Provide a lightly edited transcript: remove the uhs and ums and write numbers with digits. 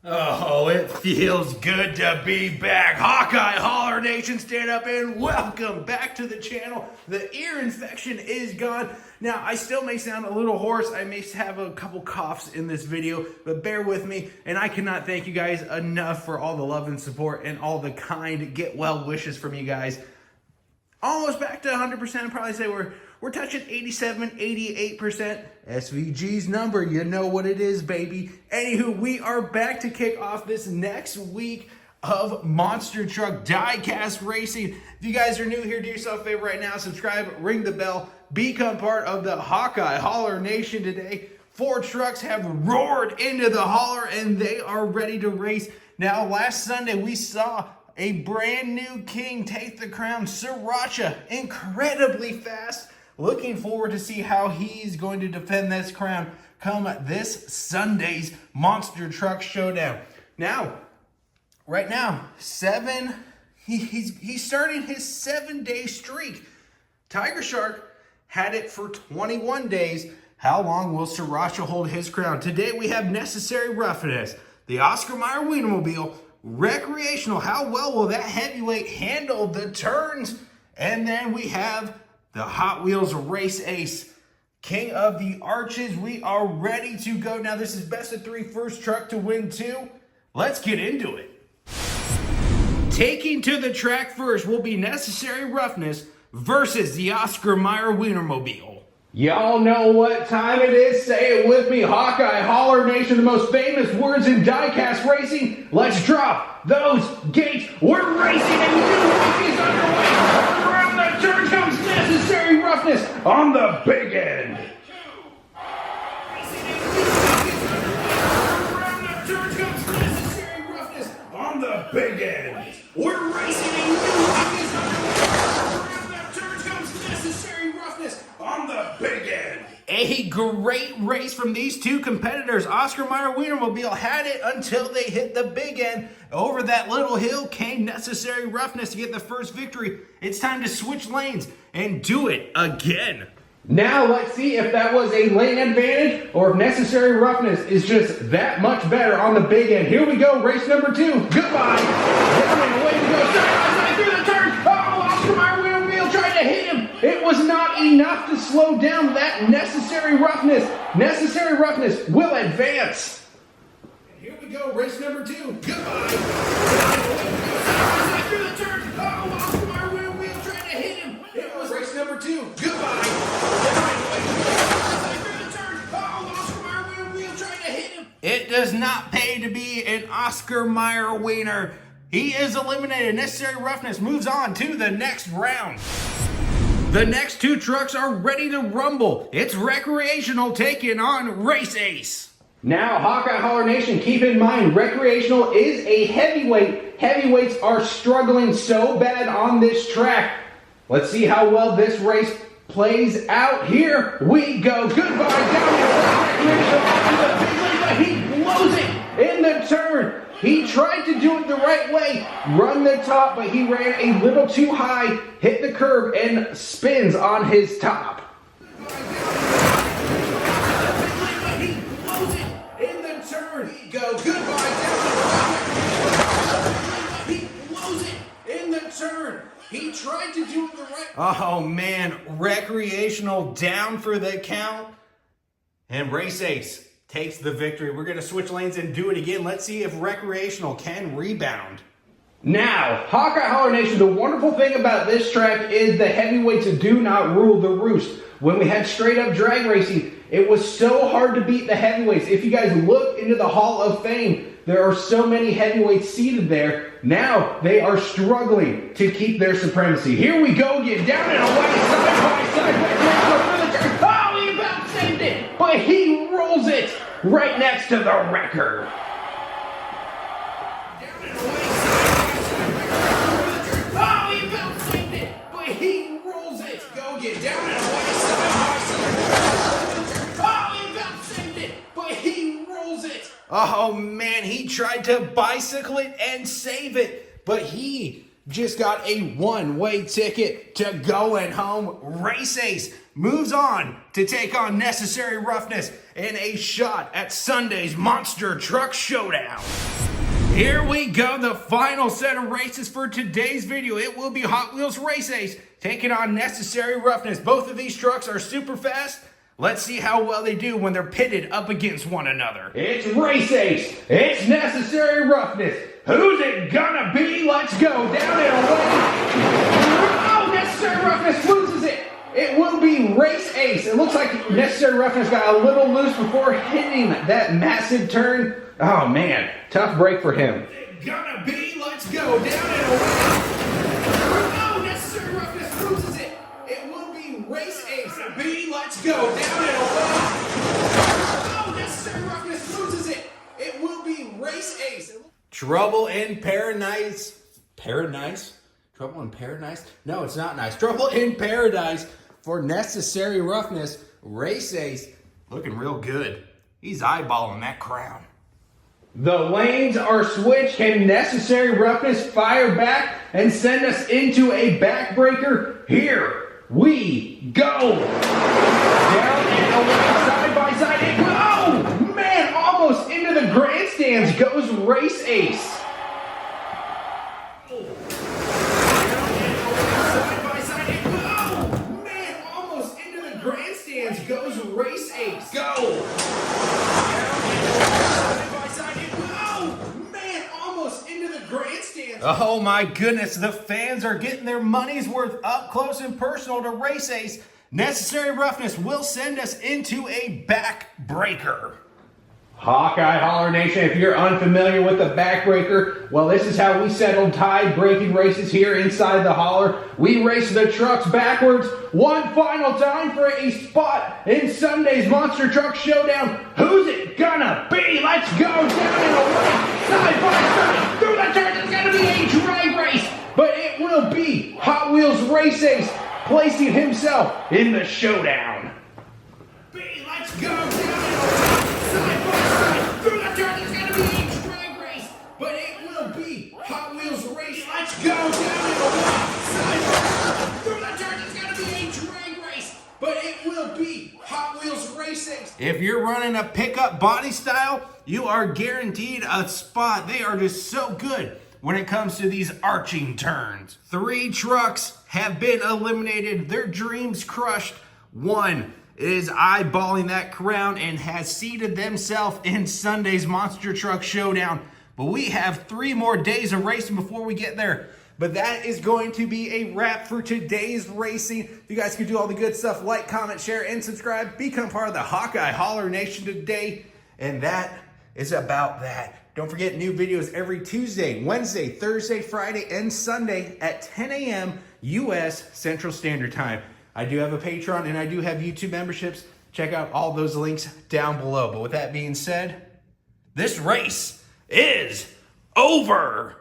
Oh, it feels good to be back. Hawkeye Holler Nation, stand up and welcome back to the channel. The ear infection is gone. Now, I still may sound a little hoarse. I may have a couple coughs in this video, but bear with me. And I cannot thank you guys enough for all the love and support and all the kind get well wishes from you guys. Almost back to 100%. I'd probably say we're touching 87, 88%. SVG's number, you know what it is, baby. Anywho, we are back to kick off this next week of Monster Truck Diecast Racing. If you guys are new here, do yourself a favor right now. Subscribe, ring the bell, become part of the Hawkeye Holler Nation today. 4 trucks have roared into the holler and they are ready to race. Now, last Sunday we saw a brand new king take the crown, Sriracha, incredibly fast. Looking forward to see how he's going to defend this crown come this Sunday's Monster Truck Showdown. Now, right now, he's starting his 7-day streak. Tiger Shark had it for 21 days. How long will Sriracha hold his crown? Today we have Necessary Roughness, the Oscar Mayer Wienermobile, Recreational. How well will that heavyweight handle the turns? And then we have the Hot Wheels Race Ace, King of the Arches. We are ready to go. Now, this is best of 3 first truck to win 2. Let's get into it. Taking to the track first will be Necessary Roughness versus the Oscar Mayer Wienermobile. Y'all know what time it is. Say it with me. Hawkeye Holler Nation, the most famous words in diecast racing. Let's drop those gates. We're racing and new week is underway. Around the turn comes Necessary Roughness on the big end. Around the turn comes Necessary Roughness on the big end. We're racing and new week is underway. Around the turn comes Necessary Roughness on the big end. A great race from these two competitors. Oscar Mayer Wienermobile had it until they hit the big end. Over that little hill came Necessary Roughness to get the first victory. It's time to switch lanes and do it again. Now let's see if that was a lane advantage or if Necessary Roughness is just that much better on the big end. Here we go, race number 2. Goodbye. Down and away we go. Side by side through the turn. Oh, Oscar Mayer Wienermobile tried to hit him. It was not enough to slow down that Necessary Roughness. Necessary Roughness will advance. Here we go, race number 2. Goodbye. Through the turn. Oh, Oscar Mayer Wienermobile tried to hit him. It was race number 2. Goodbye. Through the turn. Oh, Oscar Mayer Wienermobile tried to hit him. It does not pay to be an Oscar Mayer Wiener. He is eliminated. Necessary Roughness moves on to the next round. The next 2 trucks are ready to rumble. It's Recreational taking on Race Ace. Now, Hawkeye Holler Nation, keep in mind, Recreational is a heavyweight. Heavyweights are struggling so bad on this track. Let's see how well this race plays out. Here we go. Goodbye down in the big lane, but he blows it in the turn. He tried to do it the right way, run the top, but he ran a little too high, hit the curb, and spins on his top. He blows it in the turn. Go goodbye down. He blows it in the turn. He tried to do it the right way. Oh man, Recreational down for the count. And Race Ace takes the victory. We're going to switch lanes and do it again. Let's see if Recreational can rebound. Now, Hawkeye Holler Nation, the wonderful thing about this track is the heavyweights do not rule the roost. When we had straight up drag racing, it was so hard to beat the heavyweights. If you guys look into the Hall of Fame, there are so many heavyweights seated there. Now they are struggling to keep their supremacy. Here we go again, down and away, side by side. Oh, he about saved it, but he rolls it right next to the record. Down and away, oh, he about saved it, but he rolls it. Go again, down and away, side by side. Oh, he about saved it, but he rolls it. Oh man, he tried to bicycle it and save it, but he just got a one-way ticket to going home. Race Ace moves on to take on Necessary Roughness in a shot at Sunday's Monster Truck Showdown. Here we go, the final set of races for today's video. It will be Hot Wheels Race Ace taking on Necessary Roughness. Both of these trucks are super fast. Let's see how well they do when they're pitted up against one another. It's Race Ace. It's Necessary Roughness. Who's it gonna be? Let's go down and away. Oh, Necessary Roughness loses it. It will be Race Ace. It looks like Necessary Roughness got a little loose before hitting that massive turn. Oh man, tough break for him. It's gonna be, let's go down and away. Oh, Necessary Roughness loses it. It will be Race Ace. Let's go down and away. Oh, Necessary Roughness loses it. It will be Race Ace. Trouble in Paradise. Paradise? Trouble in Paradise? No, it's not nice. Trouble in Paradise for Necessary Roughness. Race Ace looking real good. He's eyeballing that crown. The lanes are switched. Can Necessary Roughness fire back and send us into a backbreaker? Here we go. Down and away, side by side. And oh, man, almost into the grandstands goes Race Ace. Down and away, side by side. And oh, man, almost into the grandstands goes Race Ace. Go. Down and away, side by side. And oh, man, almost into the grandstands. Oh my goodness, the fans are getting their money's worth up close and personal to Race Ace. Necessary Roughness will send us into a backbreaker. Hawkeye Holler Nation, if you're unfamiliar with the backbreaker, well, this is how we settle tie-breaking races here inside the Holler. We race the trucks backwards one final time for a spot in Sunday's Monster Truck Showdown. Who's it gonna be? Let's go down and away, side by side, through the turns. It's gonna be a drag race, but it will be Hot Wheels Race Ace placing himself in the showdown. Let's go down and away, side by side, through the turn. It's gonna be a drag race, but it will be Hot Wheels Race. Let's go down and away, side by side, through the turn. It's gonna be a drag race, but it will be Hot Wheels Racing. If you're running a pickup body style, you are guaranteed a spot. They are just so good when it comes to these arching turns. 3 trucks have been eliminated, their dreams crushed. 1 is eyeballing that crown and has seated themselves in Sunday's Monster Truck Showdown. But we have 3 more days of racing before we get there. But that is going to be a wrap for today's racing. If you guys could do all the good stuff, like, comment, share, and subscribe. Become part of the Hawkeye Holler Nation today. And that is about that. Don't forget, new videos every Tuesday, Wednesday, Thursday, Friday, and Sunday at 10 a.m. U.S. Central Standard Time. I do have a Patreon and I do have YouTube memberships. Check out all those links down below. But with that being said, this race is over.